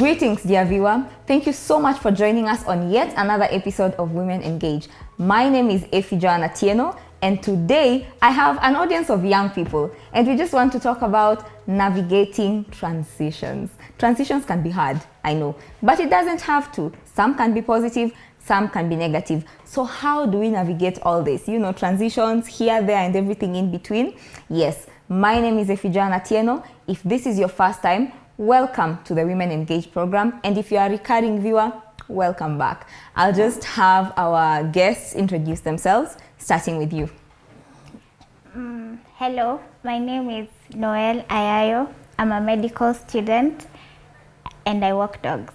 Greetings, dear viewer. Thank you so much for joining us on yet another episode of Women Engage. My name is Joanna Tieno, and today I have an audience of young people, and we just want to talk about navigating transitions. Transitions can be hard, I know, but it doesn't have to. Some can be positive, some can be negative. So how do we navigate all this? You know, transitions here, there, and everything in between. Yes, my name is Joanna Tieno. If this is your first time, welcome to the Women Engage program. And if you are a recurring viewer, welcome back. I'll just have our guests introduce themselves, starting with you. Hello, my name is Noel Ayayo. I'm a medical student and I walk dogs.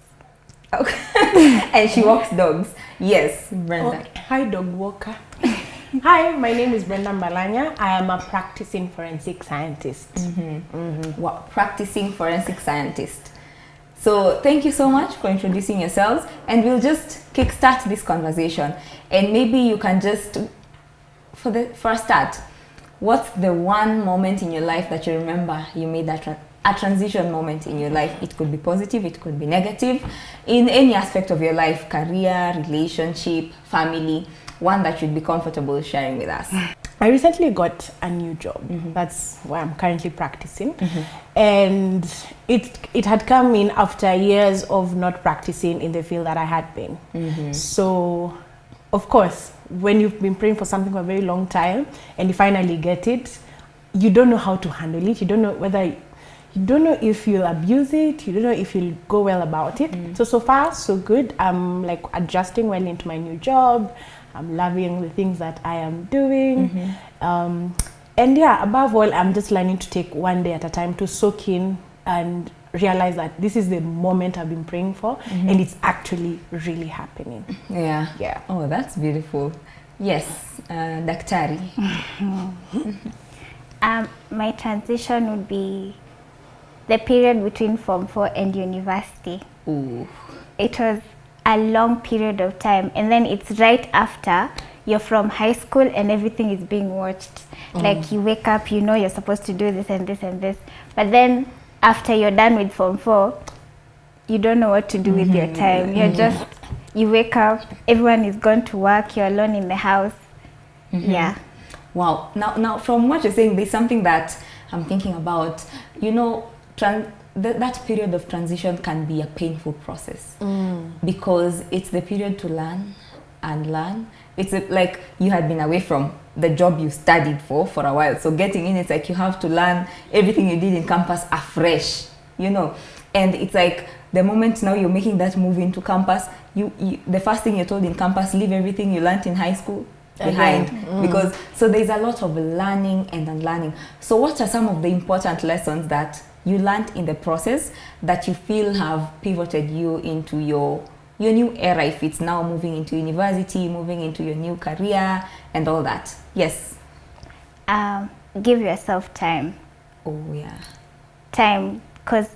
Okay. And she walks dogs. Yes, Brenda. Oh, hi, dog walker. Hi, my name is Brenda Mbalanya. I am a practicing forensic scientist. Wow, practicing forensic scientist. So thank you so much for introducing yourselves, and we'll just kickstart this conversation. And maybe you can just, for a start, what's the one moment in your life that you remember you made a transition moment in your life? It could be positive, it could be negative, in any aspect of your life, career, relationship, family, one that you'd be comfortable sharing with us. I recently got a new job. That's why I'm currently practicing. And it had come in after years of not practicing in the field that I had been. So, of course, when you've been praying for something for a very long time and you finally get it, you don't know how to handle it. You don't know whether, you don't know if you'll abuse it. You don't know if you'll go well about it. So far, so good. I'm like adjusting well into my new job. I'm loving the things that I am doing. And yeah, above all, I'm just learning to take one day at a time to soak in and realize that this is the moment I've been praying for, and it's actually really happening. Yeah. Oh, that's beautiful. Yes, Daktari. My transition would be the period between Form 4 and university. Ooh. It was a long period of time, and then it's right after you're from high school and everything is being watched. Like you wake up, you know you're supposed to do this and this and this, but then after you're done with Form 4, you don't know what to do with your time. You're just, you wake up, everyone is gone to work, you're alone in the house. Yeah. Wow. Now from what you're saying, there's something that I'm thinking about. You know, that period of transition can be a painful process because it's the period to learn and learn. It's like you had been away from the job you studied for a while. So getting in, it's like you have to learn everything you did in campus afresh, you know. And it's like the moment now you're making that move into campus, you the first thing you're told in campus, leave everything you learned in high school behind. Because so there's a lot of learning and unlearning. So what are some of the important lessons that you learned in the process that you feel have pivoted you into your new era, if it's now moving into university, moving into your new career and all that? Yes. Give yourself time. Oh yeah. Time, because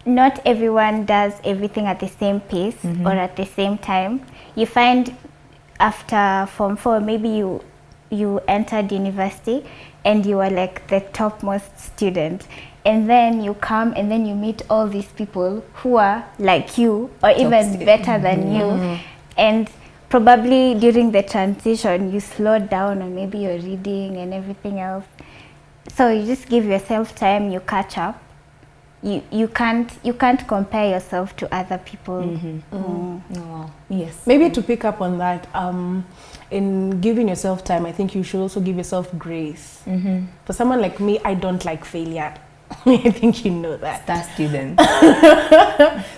not everyone does everything at the same pace or at the same time. You find after Form 4, maybe you entered university and you were like the topmost student, and then you come and then you meet all these people who are like you or even better than you, and probably during the transition you slowed down, or maybe you're reading and everything else. So you just give yourself time, you catch up. You can't compare yourself to other people. Oh, yes. Maybe to pick up on that, in giving yourself time, I think you should also give yourself grace. For someone like me, I don't like failure. I think you know that. Star student.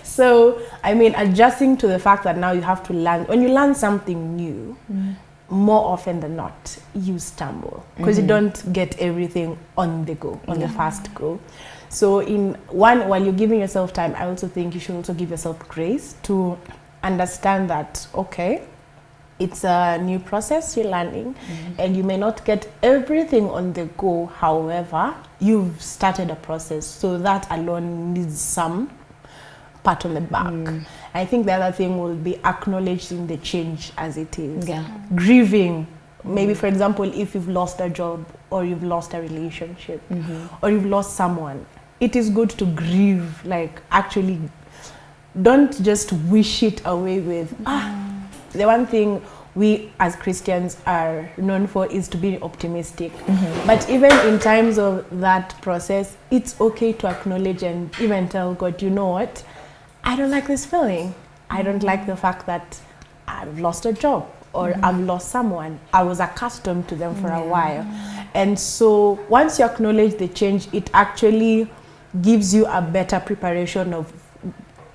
So, I mean, adjusting to the fact that now you have to learn. When you learn something new, more often than not, you stumble because you don't get everything on the go, on the fast go. So while you're giving yourself time, I also think you should also give yourself grace to understand that, okay, it's a new process, you're learning, and you may not get everything on the go. However, you've started a process, so that alone needs some pat on the back. I think the other thing will be acknowledging the change as it is. Grieving. Maybe, for example, if you've lost a job or you've lost a relationship or you've lost someone, it is good to grieve, like actually don't just wish it away with, the one thing we as Christians are known for is to be optimistic. But even in times of that process, it's okay to acknowledge and even tell God, you know what, I don't like this feeling. I don't like the fact that I've lost a job or I've lost someone. I was accustomed to them for a while. And so once you acknowledge the change, it actually gives you a better preparation of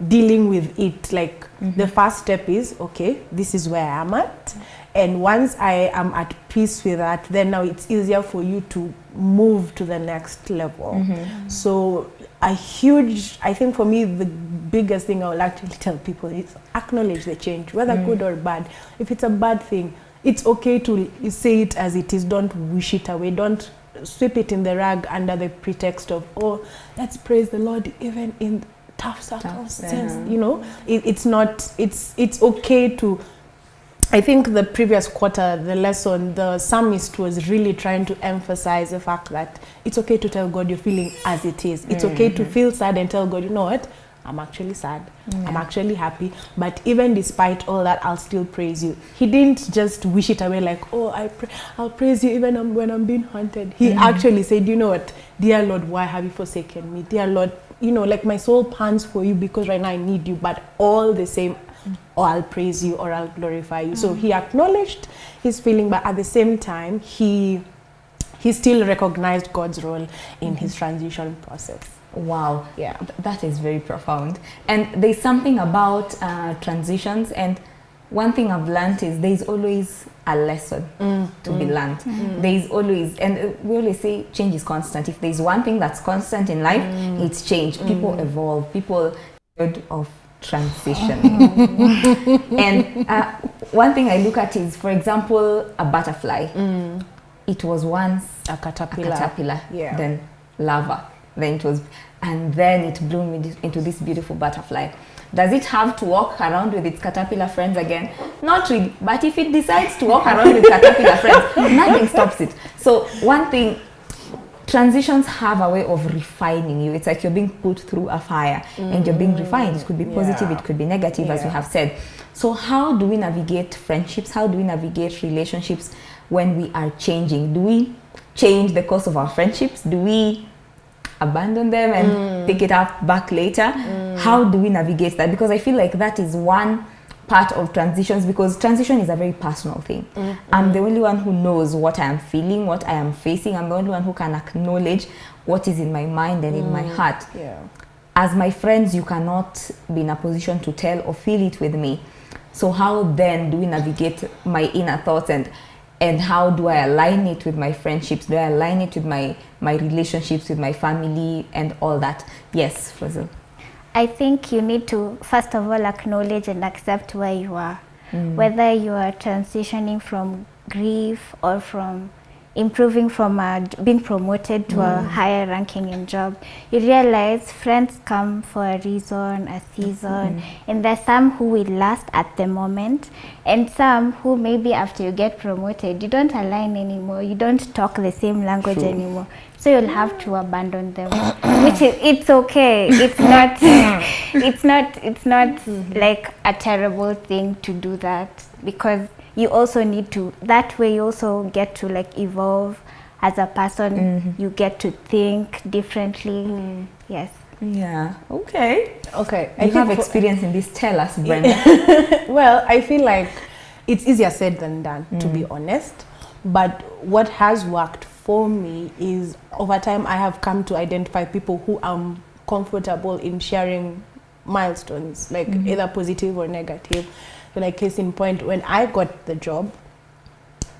dealing with it. Like the first step is, okay, this is where I am at. And once I am at peace with that, then now it's easier for you to move to the next level. So I think for me, the biggest thing I will actually tell people is acknowledge the change, whether good or bad. If it's a bad thing, it's okay to say it as it is. Don't wish it away. Don't sweep it in the rug under the pretext of, oh, let's praise the Lord even in tough circumstances. You know, it's okay to, I think the previous quarter, the lesson, the psalmist was really trying to emphasize the fact that it's okay to tell God you're feeling as it is. It's okay to feel sad and tell God, you know what, I'm actually sad. I'm actually happy. But even despite all that, I'll still praise you. He didn't just wish it away like, oh, I'll praise you even when I'm being haunted. He actually said, you know what, dear Lord, why have you forsaken me? Dear Lord, you know, like my soul pants for you because right now I need you, but all the same, or I'll praise you or I'll glorify you. So he acknowledged his feeling, but at the same time, he still recognized God's role in his transition process. Wow. Yeah. That is very profound. And there's something about transitions, and one thing I've learned is there's always a lesson to be learned. There's always, and we always say change is constant. If there's one thing that's constant in life, it's change. People evolve. People of transition. And one thing I look at is, for example, a butterfly. It was once A caterpillar. Yeah. Then larva, then it was, and then it bloomed into this beautiful butterfly. Does it have to walk around with its caterpillar friends again? Not really. But if it decides to walk around with caterpillar friends, nothing stops it. So one thing, transitions have a way of refining you. It's like you're being put through a fire and you're being refined. It could be positive, it could be negative, as we have said. So how do we navigate friendships? How do we navigate relationships when we are changing? Do we change the course of our friendships? Do we abandon them and pick it up back later? How do we navigate that? Because I feel like that is one part of transitions, because transition is a very personal thing. I'm the only one who knows what I am feeling, what I am facing. I'm the only one who can acknowledge what is in my mind and in my heart. As my friends, you cannot be in a position to tell or feel it with me. So how then do we navigate my inner thoughts, and how do I align it with my friendships? Do I align it with my relationships with my family and all that? Yes, Fazil. I think you need to, first of all, acknowledge and accept where you are. Whether you are transitioning from grief or from improving from being promoted to a higher ranking in job, you realize friends come for a reason, a season, and there's some who will last at the moment, and some who maybe after you get promoted, you don't align anymore, you don't talk the same language anymore. So you'll have to abandon them, which is, it's okay. It's not like a terrible thing to do that, because you also need to, that way you also get to like evolve as a person. You get to think differently. Yes. Yeah. Okay. I You have experience in this. Tell us, Brenda. Well, I feel like it's easier said than done, to be honest. But what has worked for me is, over time, I have come to identify people who I'm comfortable in sharing milestones, like either positive or negative. So like, case in point, when I got the job,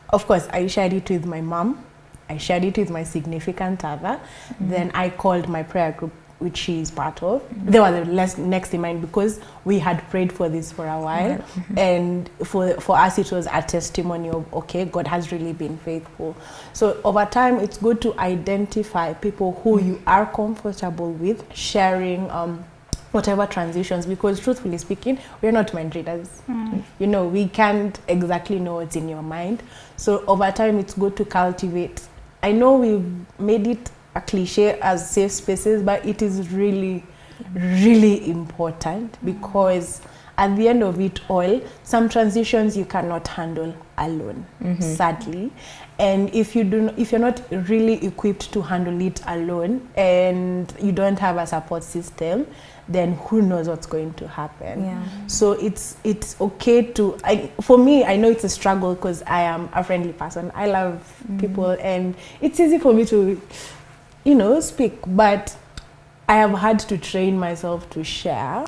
of course, I shared it with my mom. I shared it with my significant other. Then I called my prayer group, which she is part of. They were the next in mind, because we had prayed for this for a while. And for us, it was a testimony of, okay, God has really been faithful. So over time, it's good to identify people who you are comfortable with sharing whatever transitions, because truthfully speaking, we're not mind readers. You know, we can't exactly know what's in your mind. So over time, it's good to cultivate. I know we've made it a cliche as safe spaces, but it is really really important, because at the end of it all, some transitions you cannot handle alone, sadly. And if you're not really equipped to handle it alone, and you don't have a support system, then who knows what's going to happen. Yeah. So it's okay to, for me, I know it's a struggle because I am a friendly person. I love people, and it's easy for me to, you know, speak, but I have had to train myself to share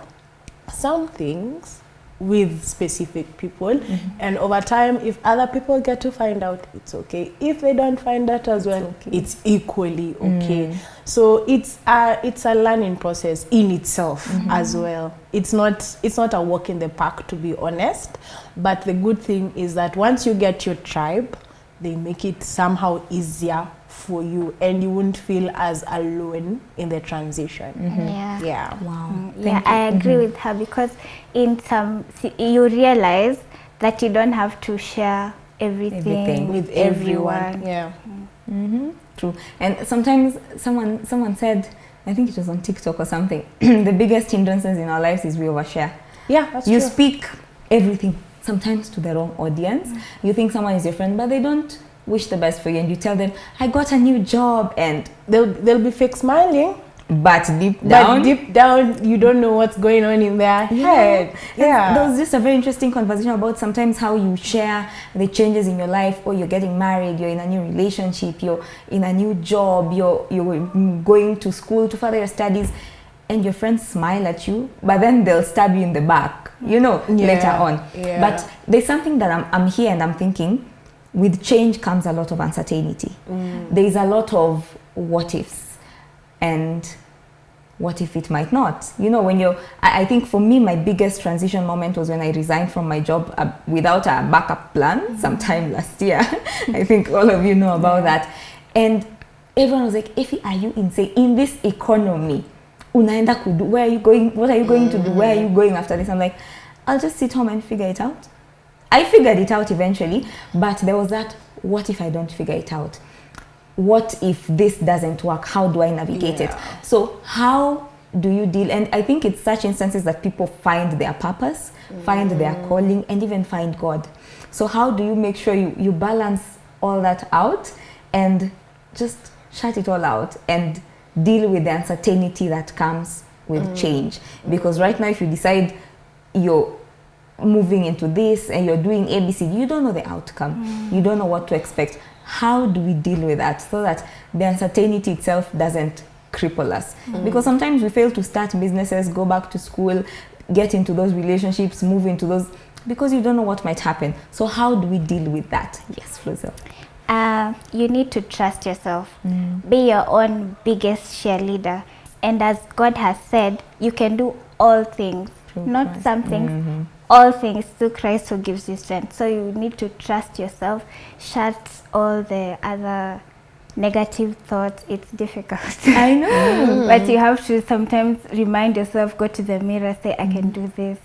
some things with specific people, and over time, if other people get to find out, it's okay. If they don't find out as well, it's equally okay. So it's a learning process in itself as well. It's not a walk in the park, to be honest, but the good thing is that once you get your tribe, they make it somehow easier for you, and you won't feel as alone in the transition. Yeah. Wow. Yeah, I agree with her, because in some, you realize that you don't have to share everything with everyone. Yeah. True. And sometimes someone said, I think it was on TikTok or something, the biggest hindrances in our lives is we overshare. Yeah, that's You true. speak everything, sometimes to the wrong audience. You think someone is your friend, but they don't wish the best for you, and you tell them, I got a new job, and They'll be fake smiling, but deep down you don't know what's going on in their head. Yeah. There was just a very interesting conversation about sometimes how you share the changes in your life, or you're getting married, you're in a new relationship, you're in a new job, you're going to school to further your studies, and your friends smile at you, but then they'll stab you in the back, you know, later on. Yeah. But there's something that I'm here and I'm thinking, with change comes a lot of uncertainty. There is a lot of what ifs, and what if it might not? You know, when I think for me, my biggest transition moment was when I resigned from my job without a backup plan sometime last year. I think all of you know about that. And everyone was like, Effie, are you insane? In this economy, unaenda kudu, where are you going? What are you going to do? Where are you going after this? I'm like, I'll just sit home and figure it out. I figured it out eventually, but there was that, what if I don't figure it out? What if this doesn't work? How do I navigate it? So how do you deal? And I think it's such instances that people find their purpose, find their calling, and even find God. So how do you make sure you balance all that out and just shut it all out and deal with the uncertainty that comes with change? Because right now, if you decide you're moving into this and you're doing ABC, you don't know the outcome. You don't know what to expect. How do we deal with that so that the uncertainty itself doesn't cripple us? Because sometimes we fail to start businesses, go back to school, get into those relationships, move into those, because you don't know what might happen. So how do we deal with that? Yes, Flozel. You need to trust yourself. Be your own biggest cheerleader. And as God has said, you can do all things, not some things. All things through Christ who gives you strength. So you need to trust yourself, shut all the other negative thoughts. It's difficult. I know. But you have to sometimes remind yourself, go to the mirror, say, I can do this.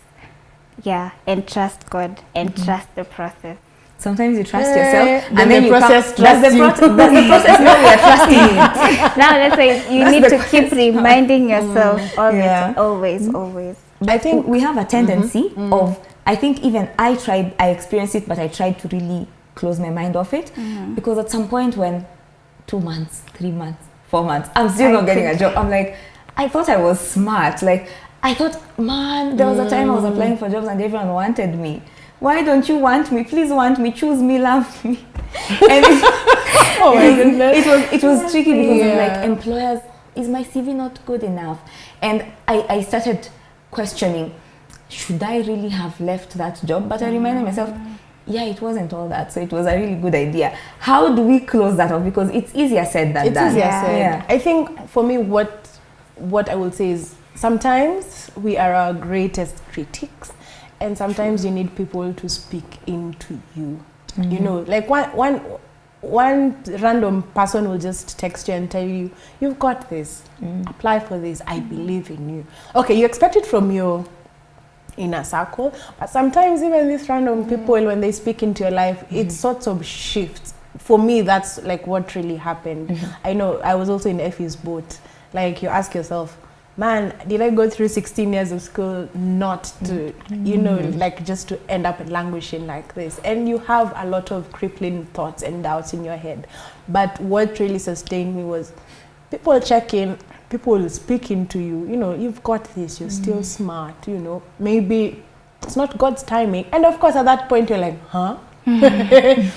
Yeah, and trust God and trust the process. Sometimes you trust yourself, and then the you process does the process know we are trusting it? Now that's why you need to keep reminding yourself always. I think we have a tendency of, I think even I experienced it, but I tried to really close my mind off it, because at some point when 2 months, 3 months, 4 months, I'm still not getting a job, I'm like, I thought I was smart. Like, I thought, man, there was a time I was applying for jobs and everyone wanted me. Why don't you want me? Please want me, choose me, love me. And it was tricky because I'm like, employers, is my CV not good enough? And I started questioning, should I really have left that job? But I reminded myself, yeah, it wasn't all that, so it was a really good idea. How do we close that off? Because it's easier said than done. It's easier said. Yeah. I think for me, what I will say is, sometimes we are our greatest critics, and sometimes you need people to speak into you. You know, like one random person will just text you and tell you, you've got this, apply for this, I believe in you. Okay, you expect it from your inner circle, but sometimes even these random people, when they speak into your life, it sorts of shifts. For me, that's like what really happened. I know I was also in Effie's boat. Like, you ask yourself, man, did I go through 16 years of school not to, you know, like just to end up languishing like this? And you have a lot of crippling thoughts and doubts in your head. But what really sustained me was people checking, people speaking to you, you know, you've got this, you're still smart, you know, maybe it's not God's timing. And of course, at that point, you're like, huh?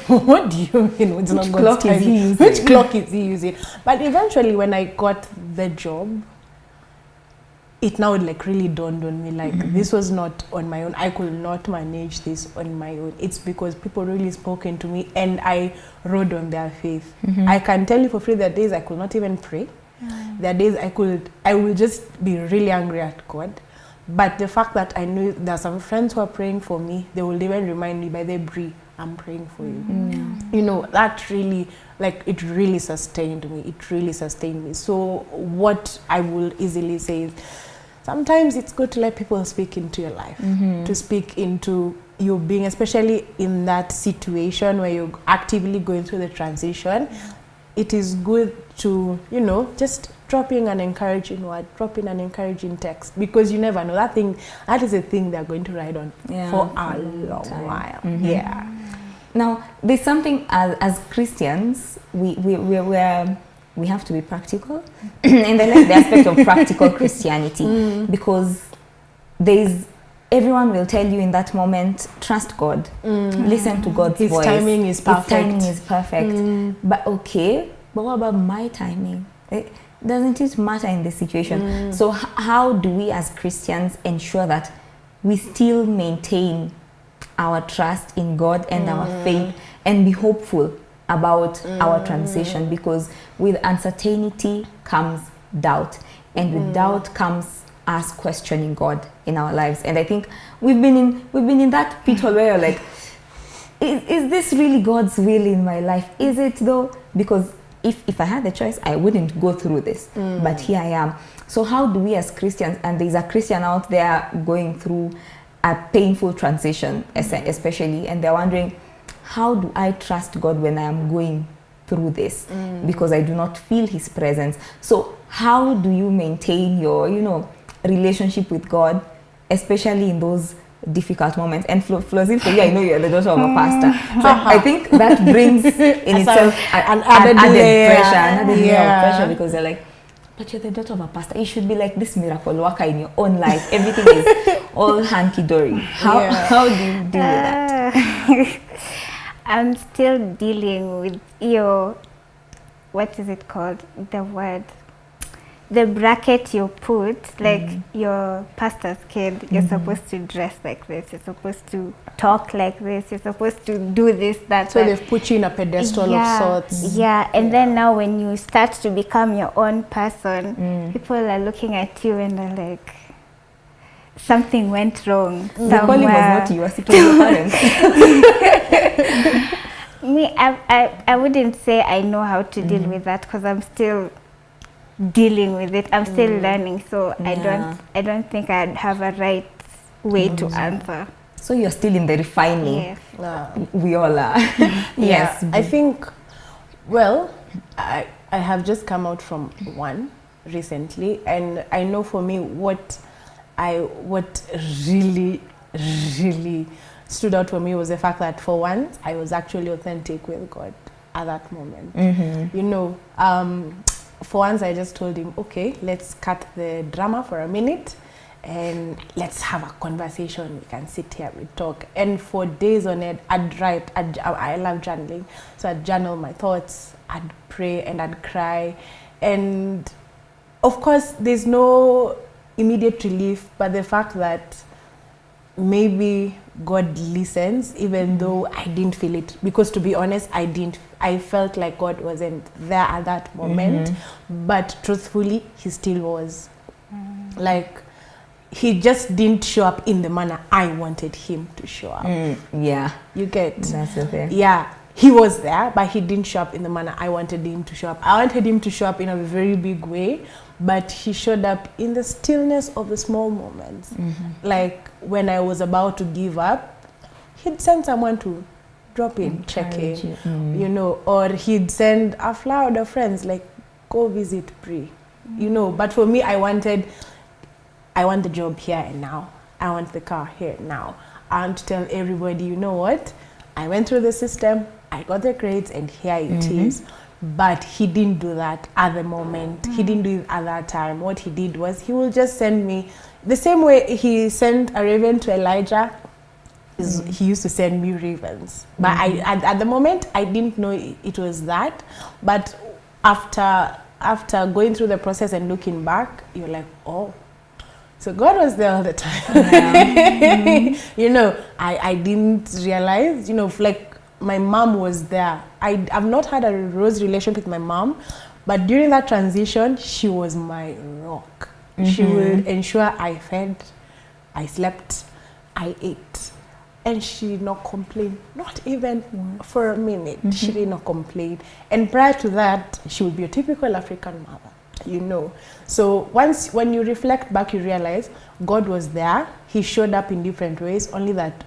What do you mean? It's not God's timing. Which clock is he using? But eventually, when I got the job, it now like really dawned on me, like this was not on my own. I could not manage this on my own. It's because people really spoken to me and I rode on their faith. I can tell you for free, there are days I could not even pray. There are days I will just be really angry at God. But the fact that I knew there are some friends who are praying for me, they will even remind me, by the Brie, I'm praying for you. You know, that really, like, it really sustained me. It really sustained me. So what I will easily say is, sometimes it's good to let people speak into your life, to speak into you being, especially in that situation where you're actively going through the transition. It is good to, you know, just drop in an encouraging word, drop in an encouraging text, because you never know. That is a thing they're going to ride on for a long while. Now, there's something as Christians, we have to be practical, and I like the aspect of practical Christianity, because everyone will tell you in that moment, trust God, listen to God's voice. His timing is perfect. His timing is perfect. But what about my timing? Doesn't it matter in this situation? So how do we as Christians ensure that we still maintain our trust in God and our faith, and be hopeful about our transition? Because with uncertainty comes doubt, and with doubt comes us questioning God in our lives. And I think we've been in that pithole where you're like, is this really God's will in my life? Is it though? Because if I had the choice, I wouldn't go through this, but here I am. So how do we as Christians, and there's a Christian out there going through a painful transition, especially, and they're wondering, how do I trust God when I am going through this? Because I do not feel his presence. So how do you maintain your, you know, relationship with God, especially in those difficult moments? And Flozine, for you, I know you're the daughter of a pastor, so I think that brings in itself an added layer of pressure, because they're like, but you're the daughter of a pastor, you should be like this miracle worker in your own life, everything is all hunky-dory. How do you deal with that? I'm still dealing with what is it called, the bracket you put, like your pastor's kid, you're supposed to dress like this, you're supposed to talk like this, you're supposed to do this, that. So they've put you in a pedestal of sorts. And then now when you start to become your own person, people are looking at you and they're like, something went wrong somewhere. The calling was not yours, it was your parents. Me, I wouldn't say I know how to deal with that, because I'm still dealing with it. I'm still learning, so I don't think I'd have a right way to answer. So you're still in the refining. Yes. We all are. Yes. I think, well, I have just come out from one recently, and I know for me what really stood out for me was the fact that for once I was actually authentic with God at that moment. You know, for once I just told him, okay, let's cut the drama for a minute and let's have a conversation. We can sit here, we talk. And for days on end, I'd write. I love journaling, so I'd journal my thoughts, I'd pray and I'd cry. And of course there's no immediate relief, but the fact that maybe God listens, even though I didn't feel it, because to be honest, I felt like God wasn't there at that moment, but truthfully he still was. Like, he just didn't show up in the manner I wanted him to show up. You get? That's the thing. Yeah, he was there, but he didn't show up in the manner I wanted him to show up. I wanted him to show up in a very big way, but he showed up in the stillness of the small moments. Like when I was about to give up, he'd send someone to drop in, check in, you know, or he'd send a flower to friends, like, go visit Brie, you know. But for me, I want the job here and now. I want the car here and now. I want to tell everybody, you know what? I went through the system, I got the grades, and here it is. But he didn't do that at the moment. He didn't do it at that time. What he did was he will just send me, the same way he sent a raven to Elijah, he used to send me ravens. But at the moment, I didn't know it was that. But after going through the process and looking back, you're like, oh, so God was there all the time. Yeah. You know, I didn't realize, you know, like my mom was there. I've not had a rose relationship with my mom, but during that transition, she was my rock. She would ensure I fed, I slept, I ate. And she did not complain, not even for a minute. She did not complain. And prior to that, she would be a typical African mother, you know. So when you reflect back, you realize God was there. He showed up in different ways, only that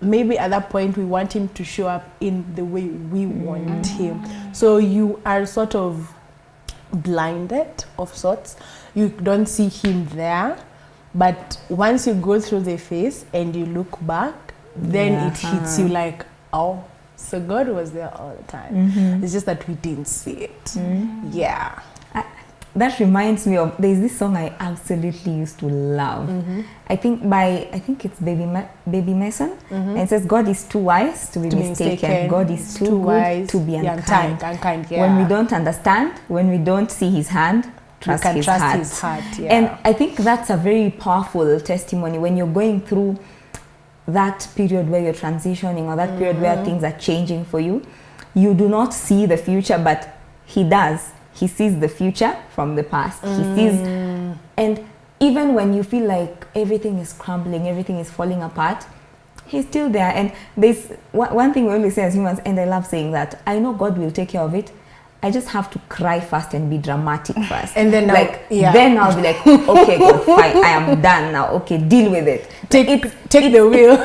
maybe at that point we want him to show up in the way we want him. So you are sort of blinded of sorts. You don't see him there. But once you go through the phase and you look back, then it hits you like, oh, so God was there all the time. It's just that we didn't see it. Yeah. That reminds me of, there's this song I absolutely used to love. I think it's Baby Mason. And it says, God is too wise to be mistaken. God is too good to be unkind. Yeah. When we don't understand, when we don't see his hand, trust his heart. Yeah. And I think that's a very powerful testimony when you're going through that period where you're transitioning, or that period where things are changing for you. You do not see the future, but he does. He sees the future from the past. He sees, and even when you feel like everything is crumbling, everything is falling apart, he's still there. And there's one thing we always say as humans, and I love saying that, I know God will take care of it. I just have to cry first and be dramatic first. And then then I'll be like, okay, God, fine, I am done now. Okay, deal with it. Take the wheel.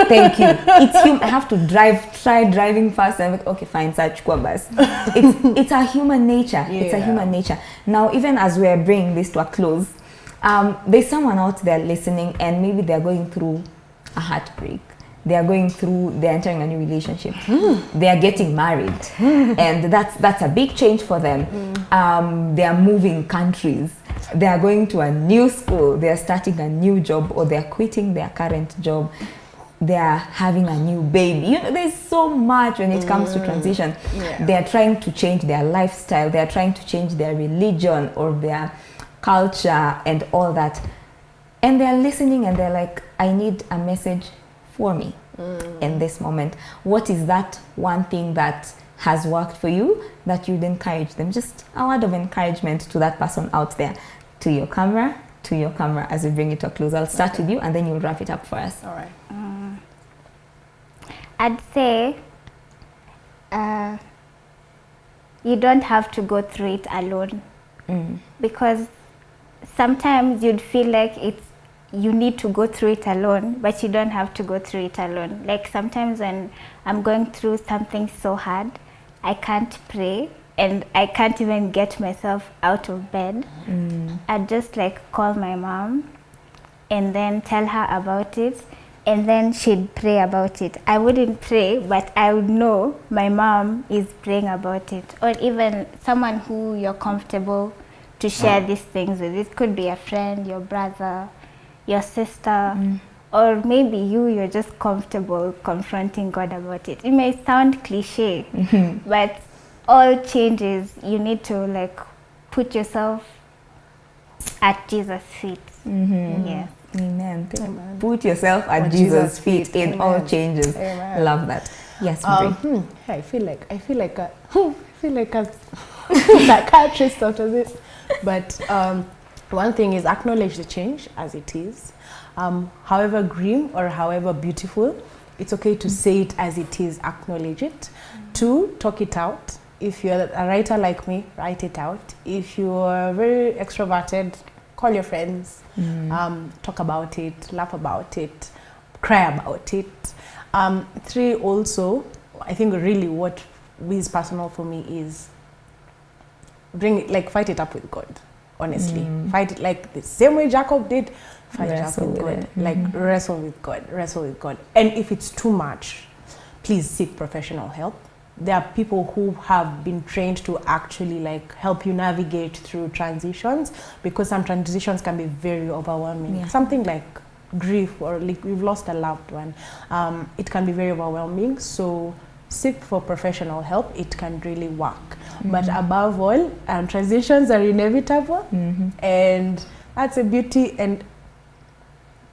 Thank you. I have to try driving fast, and I'm like, okay, fine, it's a human nature. Yeah. It's a human nature. Now, even as we are bringing this to a close, there's someone out there listening, and maybe they're going through a heartbreak. They're entering a new relationship. They are getting married, and that's a big change for them. They are moving countries. They are going to a new school. They are starting a new job, or they are quitting their current job. They are having a new baby. You know, there's so much when it comes to transition. Yeah. They are trying to change their lifestyle. They are trying to change their religion or their culture and all that. And they are listening, and they're like, I need a message for me in this moment. What is that one thing that has worked for you that you'd encourage them? Just a word of encouragement to that person out there. To your camera as we bring it to a close. I'll start with you, and then you'll wrap it up for us. All right. I'd say you don't have to go through it alone, because sometimes you'd feel like you need to go through it alone, but you don't have to go through it alone. Like sometimes when I'm going through something so hard, I can't pray, and I can't even get myself out of bed. I'd just like call my mom and then tell her about it, and then she'd pray about it. I wouldn't pray, but I would know my mom is praying about it. Or even someone who you're comfortable to share these things with. It could be a friend, your brother, your sister, or maybe you're just comfortable confronting God about it. It may sound cliche, but all changes, you need to like put yourself at Jesus' feet. Yeah. Amen. Put yourself at Jesus' feet in all changes. Amen. Love that. Yes. I feel like a psychiatrist after this. But one thing is, acknowledge the change as it is. However grim or however beautiful, it's okay to say it as it is. Acknowledge it. 2, talk it out. If you're a writer like me, write it out. If you're very extroverted, call your friends, talk about it, laugh about it, cry about it. 3, also, I think really what is personal for me is fight it up with God. honestly. Fight it like the same way Jacob did. Fight it up Wrestle with with God. it. Like wrestle with God. Wrestle with God. And if it's too much, please seek professional help. There are people who have been trained to actually like help you navigate through transitions, because some transitions can be very overwhelming. Yeah. Something like grief, or like we've lost a loved one, it can be very overwhelming. So seek for professional help. It can really work. But above all, transitions are inevitable, and that's a beauty and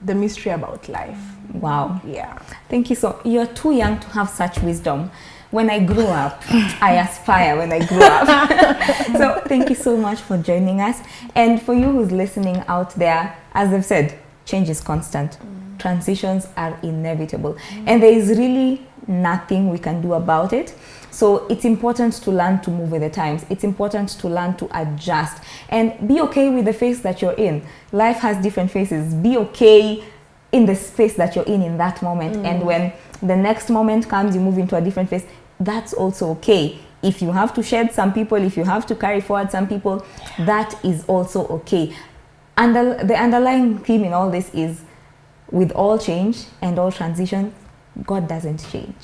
the mystery about life. Wow. Yeah. Thank you. So you're too young to have such wisdom. When I grew up, I aspire when I grew up. So thank you so much for joining us. And for you who's listening out there, as I've said, change is constant. Transitions are inevitable. And there is really nothing we can do about it. So it's important to learn to move with the times. It's important to learn to adjust and be okay with the phase that you're in. Life has different phases. Be okay in the space that you're in that moment. And when the next moment comes, you move into a different phase. That's also okay. If you have to shed some people, if you have to carry forward some people, that is also okay. And the underlying theme in all this is, with all change and all transition, God doesn't change.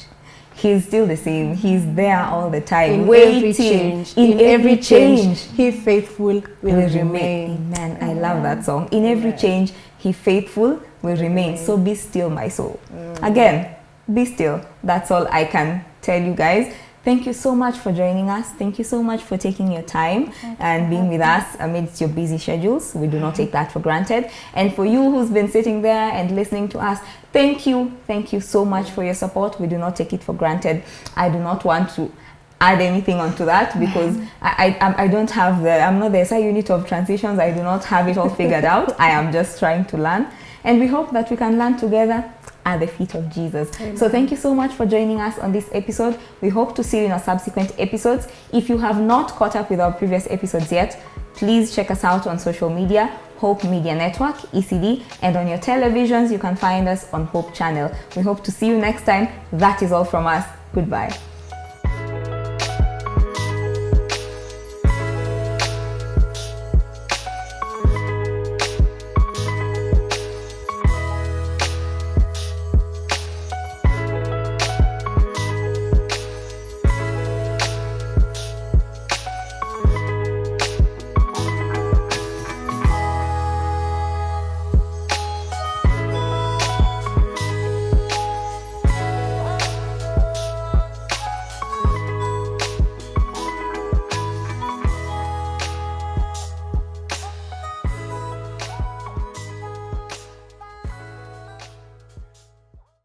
He's still the same. He's there all the time, In waiting. every change. In every change, He faithful will remain. Amen. I love that song. In every change, He faithful will remain. So be still, my soul. Again, be still. That's all I can tell you guys. Thank you so much for joining us. Thank you so much for taking your time and being with us amidst your busy schedules. We do not take that for granted. And for you who's been sitting there and listening to us, thank you. Thank you so much for your support. We do not take it for granted. I do not want to add anything onto that, because I don't have I'm not the SI unit of transitions. I do not have it all figured out. I am just trying to learn. And we hope that we can learn together at the feet of Jesus. Amen. So thank you so much for joining us on this episode. We hope to see you in our subsequent episodes. If you have not caught up with our previous episodes yet, please check us out on social media, Hope Media Network, ECD, and on your televisions, you can find us on Hope Channel. We hope to see you next time. That is all from us. Goodbye.